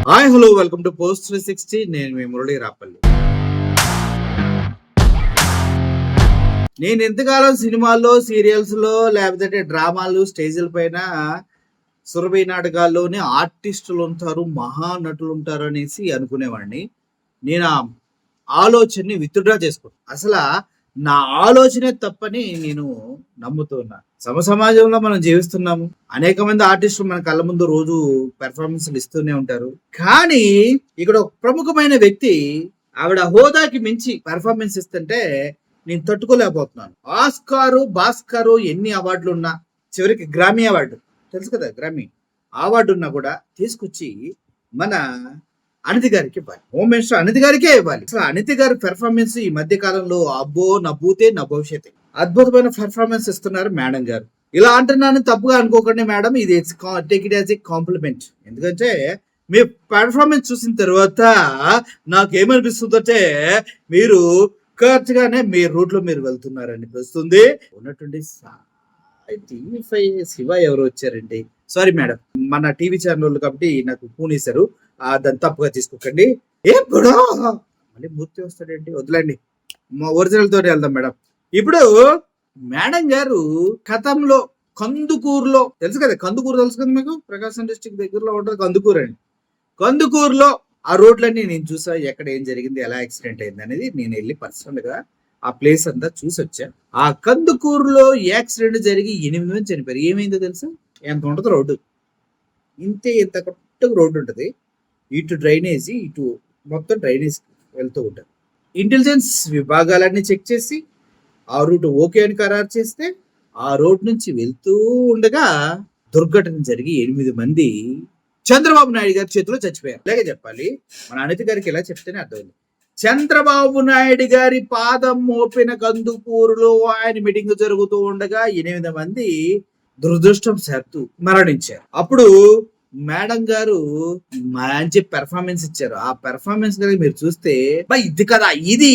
Hi hello welcome to post 360. నేను మీ మురళి రాపల్లి. నేను ఎంతకాలం సినిమాల్లో, సీరియల్స్ లో, లేకపోతే డ్రామాలు, స్టేజ్ల పైన సురభి నాటకాల్లోనే ఆర్టిస్టులు ఉంటారు, మహానటులు ఉంటారు అనేసి అనుకునేవాడిని. నేను ఆ ఆలోచనని విత్డ్రా చేసుకున్నాను. అసలు నా ఆలోచనే తప్పని నేను నమ్ముతున్నా. సమాజంలో మనం జీవిస్తున్నాము. అనేక మంది ఆర్టిస్టులు మన కళ్ళ ముందు రోజు పెర్ఫార్మెన్స్లు ఇస్తూనే ఉంటారు. కానీ ఇక్కడ ఒక ప్రముఖమైన వ్యక్తి ఆవిడ హోదాకి మించి పెర్ఫార్మెన్స్ ఇస్తుంటే నేను తట్టుకోలేకపోతున్నాను. భాస్కరు ఎన్ని అవార్డులు ఉన్నా, చివరికి గ్రామీ అవార్డు తెలుసు కదా, గ్రామీ అవార్డు ఉన్నా కూడా తీసుకొచ్చి మన అనితి గారికి ఇవ్వాలి. హోమ్ మినిస్టర్ అనితి గారికే ఇవ్వాలి. అసలు అనితి గారి పెర్ఫార్మెన్స్ ఈ మధ్య కాలంలో అబ్బో నవ్వుతే నా భవిష్యత్ అద్భుతమైన పెర్ఫార్మెన్స్ ఇస్తున్నారు మేడం గారు. ఇలా అంటున్నాను తప్పుగా అనుకోకండి మేడం, ఇది take it as a compliment. ఎందుకంటే మీ పెర్ఫార్మెన్స్ చూసిన తర్వాత నాకేమనిపిస్తుందంటే మీరు కరెక్ట్ గానే మీ రూట్ లో మీరు వెళ్తున్నారని అనిపిస్తుంది. ఉన్నటువంటి టీవీ5 శివ ఎవరు వచ్చారండి, సారీ మేడం, మన టీవీ ఛానల్ కాబట్టి నాకు ఫోన్ ఇస్తారు, దాన్ని తప్పుగా తీసుకోకండి. ఎప్పుడో మళ్ళీ మూర్తి వస్తాడండి, వదిలేండి, మా ఒరిజినల్ తోటి వెళ్దాం మేడం. ఇప్పుడు మేడం గారు గతంలో కందుకూరులో తెలుసు కదా, కందుకూరు తెలుసు కదా మీకు, ప్రకాశం డిస్ట్రిక్ట్ దగ్గరలో ఉంటుంది కందుకూరు అండి. కందుకూరులో ఆ రోడ్లన్నీ నేను చూసా, ఎక్కడ ఏం జరిగింది, ఎలా యాక్సిడెంట్ అయింది అనేది నేను వెళ్ళి పర్సనల్ గా ఆ ప్లేస్ అంతా చూసి వచ్చా. ఆ కందుకూరులో యాక్సిడెంట్ జరిగి 8 మంది చనిపోయారు. ఏమైందో తెలుసా? ఎంత ఉంటుంది రోడ్డు, ఇంత కొత్తగా రోడ్డు ఉంటుంది. ఇటు డ్రైనేజీ, ఇటు మొత్తం డ్రైనేజ్ వెళ్తూ ఉంటారు. ఇంటెలిజెన్స్ విభాగాలన్నీ చెక్ చేసి ఆ రూట్ ఓకే అని ఖరారు చేస్తే ఆ రోడ్ నుంచి వెళ్తూ ఉండగా దుర్ఘటన జరిగి 8 మంది చంద్రబాబు నాయుడు గారి చేతిలో చచ్చిపోయారు. ఇలాగే చెప్పాలి, మన అనితి గారికి ఎలా చెప్తేనే అర్థమైంది. చంద్రబాబు నాయుడు గారి పాదం మోపిన కందుకూరులో ఆయన మీటింగ్ జరుగుతూ ఉండగా 8 మంది దురదృష్టం శాత్తు మరణించారు. అప్పుడు మేడం గారు మంచి పెర్ఫార్మెన్స్ ఇచ్చారు. ఆ పెర్ఫార్మెన్స్ కనుక మీరు చూస్తే ఇది కదా ఇది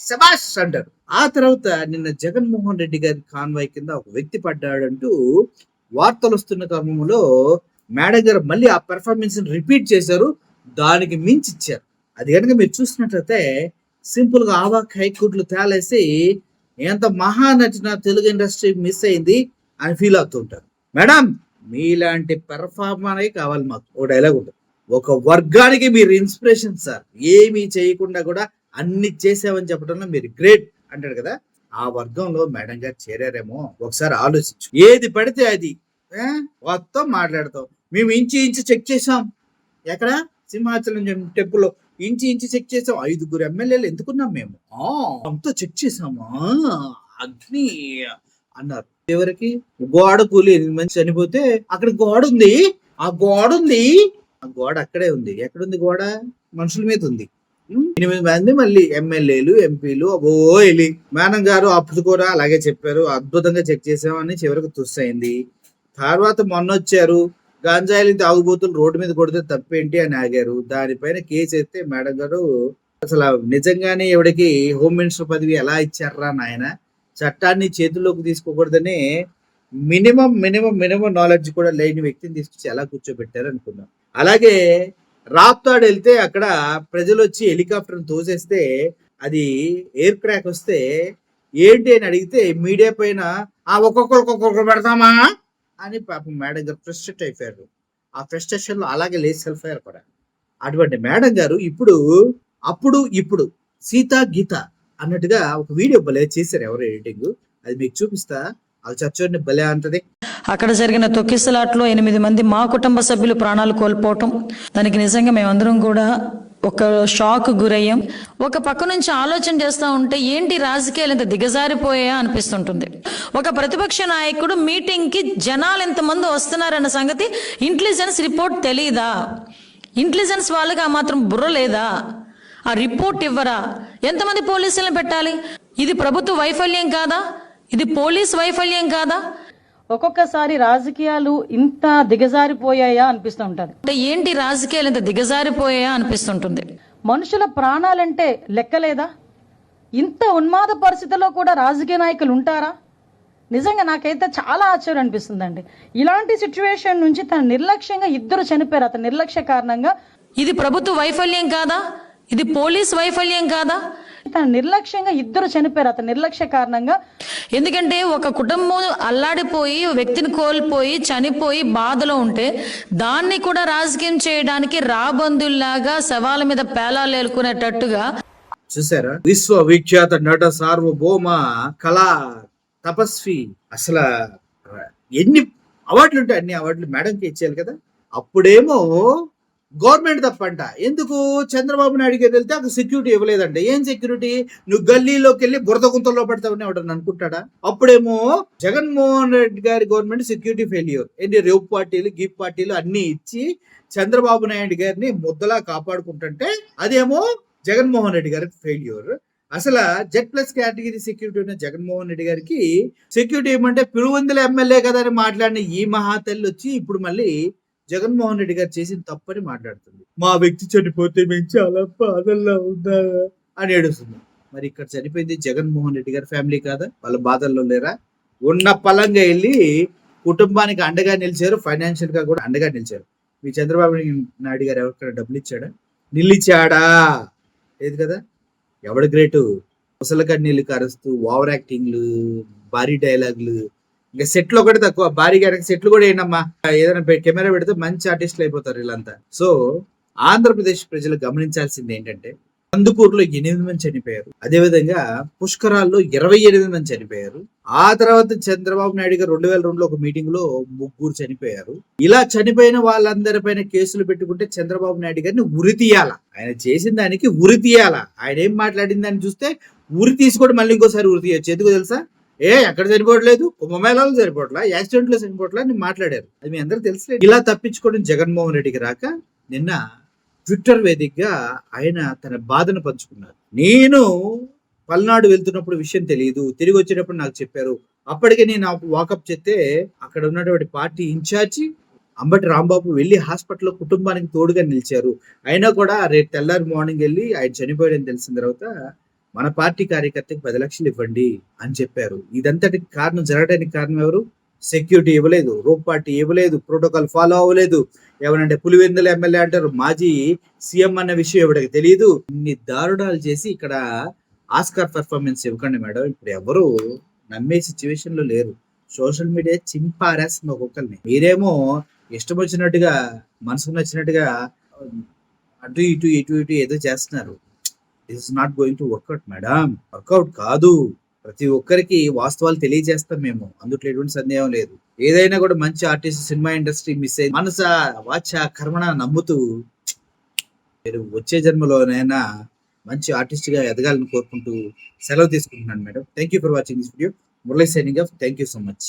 శబాష్ అంటారు. ఆ తర్వాత నిన్న జగన్మోహన్ రెడ్డి గారి కాన్వాయ్ కింద ఒక వ్యక్తి పడ్డాడంటూ వార్తలు వస్తున్న క్రమంలో మేడం గారు మళ్ళీ ఆ పెర్ఫార్మెన్స్ రిపీట్ చేశారు, దానికి మించి ఇచ్చారు. అది కనుక మీరు చూసినట్లయితే సింపుల్ గా ఆవాక్ హైకోర్టులు తేలేసి ఎంత మహానటిన తెలుగు ఇండస్ట్రీ మిస్ అయింది అని ఫీల్ అవుతూ ఉంటారు. మేడం మీలాంటి పెర్ఫార్మర్ కావాలి మాకు. ఓ డైలాగ్ ఉంటుంది, ఒక వర్గానికి మీరు ఇన్స్పిరేషన్ సార్, ఏమీ చేయకుండా కూడా అన్ని చేసామని చెప్పడంలో మీరు గ్రేట్ అంటాడు కదా, ఆ వర్గంలో మేడం గారు చేరారేమో ఒకసారి ఆలోచించు. ఏది పడితే అది మొత్తం మాట్లాడతాం. మేము ఇంచు చెక్ చేసాం, ఎక్కడ సింహాచలం టెంపుల్లో ఇంచు చెక్ చేసాం. 5 ఎమ్మెల్యేలు ఎందుకున్నాం మేము, అంతా చెక్ చేసామా అగ్ని అన్నారు. ఎవరికి గోడ కూలి 8 మంది చనిపోతే అక్కడ గోడ ఉంది, ఆ గోడ అక్కడే ఉంది. ఎక్కడుంది గోడ? మనుషుల మీద ఉంది. 8 మంది మళ్ళీ ఎమ్మెల్యేలు, ఎంపీలు వెళ్ళి మేడం గారు అప్పుడుకోరా అలాగే చెప్పారు, అద్భుతంగా చెక్ చేసామని చివరికి తుస్సైంది. తర్వాత మొన్న వచ్చారు, గంజాయిలు తాగుబోతులు రోడ్డు మీద కొడితే తప్పేంటి అని ఆగారు. దానిపైన కేసు వేస్తే మేడం గారు అసలు నిజంగానే ఎవడికి హోమ్ మినిస్టర్ పదవి ఎలా ఇచ్చారా నాయన, చట్టాన్ని చేతుల్లోకి తీసుకోకూడదని మినిమం నాలెడ్జ్ కూడా లేని వ్యక్తిని తీసుకొచ్చి ఎలా కూర్చోబెట్టారు అనుకున్నాం. అలాగే రాప్తాడు వెళ్తే అక్కడ ప్రజలు వచ్చి హెలికాప్టర్ తోసేస్తే అది ఎయిర్ క్రాక్ వస్తే ఏంటి అని అడిగితే మీడియా పైన ఒక్కొక్కరు పెడతామా అని పాపం మేడం గారు ఫ్రస్ట్రేట్ అయిపోయారు. ఆ ఫ్రస్ట్రేషన్ లో అలాగే లేచి సెల్ఫ్ అయ్యారు కూడా. అటువంటి మేడం గారు ఇప్పుడు సీతా గీత అన్నట్టుగా ఒక వీడియో భలే చేశారు, ఎవరు ఎడిటింగ్, అది మీకు చూపిస్తా. అది చచ్చోడిని భలే అంటది. అక్కడ జరిగిన తొక్కిసలాట్లో 8 మంది మా కుటుంబ సభ్యులు ప్రాణాలు కోల్పోవటం, దానికి నిజంగా మేమందరం కూడా ఒక షాక్ గురయ్యాం. ఒక పక్క నుంచి ఆలోచన చేస్తూ ఉంటే ఏంటి రాజకీయాలు ఇంత దిగజారిపోయా అనిపిస్తుంటుంది. ఒక ప్రతిపక్ష నాయకుడు మీటింగ్కి జనాలు ఎంతమంది వస్తున్నారన్న సంగతి ఇంటెలిజెన్స్ రిపోర్ట్ తెలీదా? ఇంటెలిజెన్స్ వాళ్ళకి ఆ మాత్రం బుర్ర లేదా? ఆ రిపోర్ట్ ఇవ్వరా? ఎంతమంది పోలీసులను పెట్టాలి? ఇది ప్రభుత్వ వైఫల్యం కాదా? ఇది పోలీస్ వైఫల్యం కాదా? ఒక్కొక్కసారి రాజకీయాలు ఇంత దిగజారిపోయాయా అనిపిస్తూ ఉంటుంది. అంటే ఏంటి రాజకీయాలు ఇంత దిగజారిపోయాయా అనిపిస్తుంటుంది. మనుషుల ప్రాణాలంటే లెక్కలేదా? ఇంత ఉన్మాద పరిస్థితుల్లో కూడా రాజకీయ నాయకులు ఉంటారా? నిజంగా నాకైతే చాలా ఆశ్చర్యం అనిపిస్తుందండి. ఇలాంటి సిచ్యువేషన్ నుంచి తన నిర్లక్ష్యంగా 2 చనిపోయారు. అతని నిర్లక్ష్య కారణంగా ఇది ప్రభుత్వ వైఫల్యం కాదా? ఇది పోలీస్ వైఫల్యం కాదా? తన నిర్లక్ష్యంగా ఇద్దరు చనిపోయారు అతని నిర్లక్ష్య కారణంగా. ఎందుకంటే ఒక కుటుంబం అల్లాడిపోయి వ్యక్తిని కోల్పోయి చనిపోయి బాధలో ఉంటే దాన్ని కూడా రాజకీయం చేయడానికి రాబందుల్లాగా శవాల మీద పేలాలు ఏలుకునేటట్టుగా. చూసారా, విశ్వవిఖ్యాత నట సార్వభౌమ కళా తపస్వి, అసలు ఎన్ని అవార్డులు ఉంటాయి, అన్ని అవార్డులు మేడంకి ఇచ్చేయాలి కదా. అప్పుడేమో గవర్నమెంట్ తప్పంట. ఎందుకు? చంద్రబాబు నాయుడు గారు వెళ్తే అక్కడ సెక్యూరిటీ ఇవ్వలేదంట. ఏం సెక్యూరిటీ? నువ్వు గల్లీలోకి వెళ్ళి బురద గుంతల్లో పడతావని ఎవడని అనుకుంటాడా? అప్పుడేమో జగన్మోహన్ రెడ్డి గారి గవర్నమెంట్ సెక్యూరిటీ ఫెయిల్యూర్. ఏంటి, రేపు పార్టీలు గీప్ పార్టీలు అన్ని ఇచ్చి చంద్రబాబు నాయుడు గారిని ముద్దలా కాపాడుకుంటుంటే అదేమో జగన్మోహన్ రెడ్డి గారికి ఫెయిల్యూర్. అసలు Z+ కేటగిరీ సెక్యూరిటీ ఉన్న జగన్మోహన్ రెడ్డి గారికి సెక్యూరిటీ ఇవ్వమంటే పిలువందుల ఎమ్మెల్యే కదా అని మాట్లాడిన ఈ మహాతల్లి వచ్చి ఇప్పుడు మళ్ళీ జగన్మోహన్ రెడ్డి గారు చేసిన తప్పని మాట్లాడుతుంది. మా వ్యక్తి చనిపోతే మేము చాలా బాధల్లో ఉందా అని ఏడుస్తుంది. మరి ఇక్కడ చనిపోయింది జగన్మోహన్ రెడ్డి గారి ఫ్యామిలీ కాదా? వాళ్ళ బాధల్లో లేరా? ఉన్న పలంగా వెళ్ళి కుటుంబానికి అండగా నిలిచారు, ఫైనాన్షియల్ గా కూడా అండగా నిలిచారు. మీ చంద్రబాబు నాయుడు గారు ఎవరికైనా డబ్బులు ఇచ్చాడా? నిలిచాడా? లేదు కదా. ఎవడు గ్రేటు? ముసల కన్నీళ్ళు కరుస్తూ ఓవర్ యాక్టింగ్లు, భారీ డైలాగులు, ఇంకా సెట్లు ఒకటి తక్కువ. భారీగా సెట్లు కూడా ఏంటమ్మా, ఏదైనా కెమెరా పెడితే మంచి ఆర్టిస్టులు అయిపోతారు వీళ్ళంతా. సో ఆంధ్రప్రదేశ్ ప్రజలు గమనించాల్సింది ఏంటంటే, కందుకూరులో 8 మంది చనిపోయారు, అదేవిధంగా పుష్కరాల్లో 28 మంది చనిపోయారు. ఆ తర్వాత చంద్రబాబు నాయుడు గారు 2002లో ఒక మీటింగ్ లో 3 చనిపోయారు. ఇలా చనిపోయిన వాళ్ళందరిపైన కేసులు పెట్టుకుంటే చంద్రబాబు నాయుడు గారిని ఉరి తీయాల. ఆయన చేసిన దానికి ఉరి తీయాల. ఆయన ఏం మాట్లాడిన దాన్ని చూస్తే ఉరి తీసుకోవడం మళ్ళీ ఇంకోసారి ఉరి తీయచ్చు. ఎందుకు తెలుసా? ఎక్కడ చనిపోవట్లేదు, కుంభమేళాలు సరిపోవట్లా, యాక్సిడెంట్ లో చనిపోవట్లా అని మాట్లాడారు. అది మీ అందరూ తెలుసు. ఇలా తప్పించుకోవడం జగన్మోహన్ రెడ్డికి రాక నిన్న ట్విట్టర్ వేదికగా ఆయన తన బాధను పంచుకున్నారు. నేను పల్నాడు వెళ్తున్నప్పుడు విషయం తెలియదు, తిరిగి వచ్చేటప్పుడు నాకు చెప్పారు. అప్పటికే నేను వాకప్ చేస్తే అక్కడ ఉన్నటువంటి పార్టీ ఇన్ఛార్జి అంబటి రాంబాబు వెళ్ళి హాస్పిటల్లో కుటుంబానికి తోడుగా నిలిచారు. అయినా కూడా రేపు తెల్లారి మార్నింగ్ వెళ్ళి ఆయన చనిపోయాడని తెలిసిన తర్వాత మన పార్టీ కార్యకర్తకి 10 లక్షలు ఇవ్వండి అని చెప్పారు. ఇదంతటికి కారణం, జరగడానికి కారణం ఎవరు? సెక్యూరిటీ ఇవ్వలేదు, రోప్ పార్టీ ఇవ్వలేదు, ప్రోటోకాల్ ఫాలో అవ్వలేదు. ఎవరంటే పులివెందుల ఎమ్మెల్యే అంటారు, మాజీ సీఎం అన్న విషయం ఎవరికి తెలియదు. ఇన్ని దారుణాలు చేసి ఇక్కడ ఆస్కార్ పర్ఫార్మెన్స్ ఇవ్వకండి మేడం. ఇప్పుడు ఎవరు నమ్మే సిచ్యువేషన్ లో లేరు. సోషల్ మీడియా చింపారేస్తుంది ఒక్కొక్కరిని. మీరేమో ఇష్టం వచ్చినట్టుగా, మనసుకు నచ్చినట్టుగా అటు ఇటు ఇటు ఇటు ఏదో చేస్తున్నారు. This is not going to work out madam. Work out కాదు. ప్రతి ఒక్కరికి వాస్తవాలు తెలియజేస్తాం మేము, అందుట్లో ఎటువంటి సందేహం లేదు. ఏదైనా కూడా మంచి ఆర్టిస్ట్, సినిమా ఇండస్ట్రీ మిస్ అయ్యి మనస వాచ కర్మణ నమ్ముతూ మీరు వచ్చే జన్మలోనైనా మంచి ఆర్టిస్ట్ గా ఎదగాలని కోరుకుంటూ సెలవు తీసుకుంటున్నాను madam. Thank you for watching this video. Murali signing off. Thank you so much.